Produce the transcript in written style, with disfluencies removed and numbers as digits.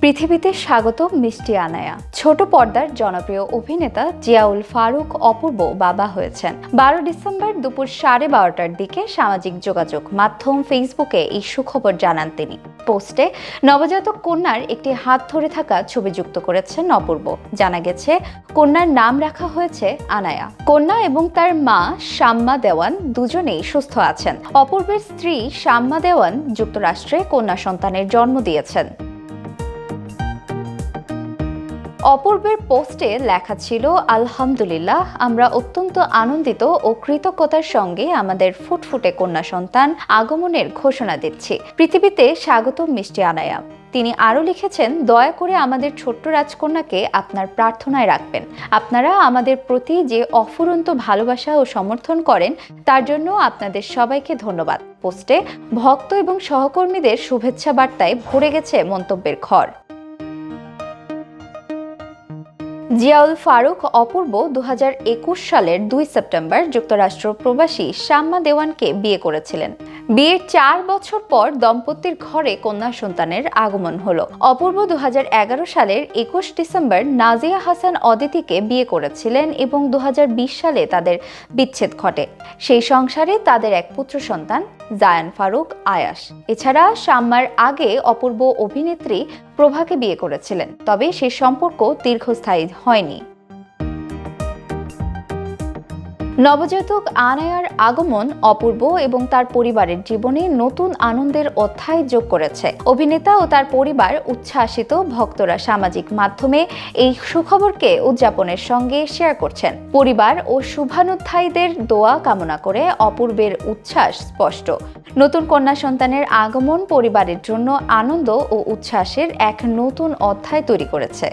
পৃথিবীতে স্বাগত মিষ্টি আনায়া। ছোট পর্দার জনপ্রিয় অভিনেতা জিয়াউল ফারুক অপূর্ব বাবা হয়েছেন। 12 ডিসেম্বর দুপুর 12:30টার দিকে সামাজিক যোগাযোগ মাধ্যম ফেসবুকে এই সুখবর জানান তিনি। পোস্টে নবজাতক কন্যার একটি হাত ধরে থাকা ছবি যুক্ত করেছেন অপূর্ব। জানা গেছে, কন্যার নাম রাখা হয়েছে আনায়া। কন্যা এবং তার মা শাম্মা দেওয়ান দুজনেই সুস্থ আছেন। অপূর্বের স্ত্রী শাম্মা দেওয়ান যুক্তরাষ্ট্রে কন্যা সন্তানের জন্ম দিয়েছেন। অপূর্বের পোস্টে লেখা ছিল, আলহামদুলিল্লাহ, আমরা অত্যন্ত আনন্দিত ও কৃতজ্ঞতার সঙ্গে আমাদের ফুটফুটে কন্যা সন্তান আগমনের ঘোষণা দিচ্ছি। পৃথিবীতে স্বাগত মিষ্টি আনায়া। তিনি আরও লিখেছেন, দয়া করে আমাদের ছোট্ট রাজকন্যাকে আপনার প্রার্থনায় রাখবেন। আপনারা আমাদের প্রতি যে অফুরন্ত ভালোবাসা ও সমর্থন করেন তার জন্য আপনাদের সবাইকে ধন্যবাদ। পোস্টে ভক্ত এবং সহকর্মীদের শুভেচ্ছা বার্তায় ভরে গেছে মন্তব্যের ঘর। জিয়াউল ফারুক অপূর্ব 2021 সালের 2 সেপ্টেম্বর যুক্তরাষ্ট্র প্রবাসী শাম্মা দেওয়ানকে বিয়ে করেছিলেন। বিয়ের 4 বছর পর দম্পতির ঘরে কন্যা সন্তানের আগমন হলো। অপূর্ব 2011 সালের 21 ডিসেম্বর নাজিয়া হাসান অদিতিকে বিয়ে করেছিলেন এবং 2020 সালে তাদের বিচ্ছেদ ঘটে। সেই সংসারে তাদের এক পুত্র সন্তান জায়ান ফারুক আয়াস। এছাড়া শাম্মার আগে অপূর্ব অভিনেত্রী প্রভাকে বিয়ে করেছিলেন, তবে সে সম্পর্ক দীর্ঘস্থায়ী হয়নি। নবজাতক আনায়ার আগমন অপূর্ব এবং তার পরিবারের জীবনে নতুন আনন্দের অধ্যায় যোগ করেছে। অভিনেতা ও তার পরিবার উচ্ছ্বাসিত। ভক্তরা সামাজিক মাধ্যমে এই সুখবরকে উদযাপনের সঙ্গে শেয়ার করছেন। পরিবার ও শুভানুধ্যায়ীদের দোয়া কামনা করে অপূর্বের উচ্ছ্বাস স্পষ্ট। নতুন কন্যা সন্তানের আগমন পরিবারের জন্য আনন্দ ও উচ্ছ্বাসের এক নতুন অধ্যায় তৈরি করেছে।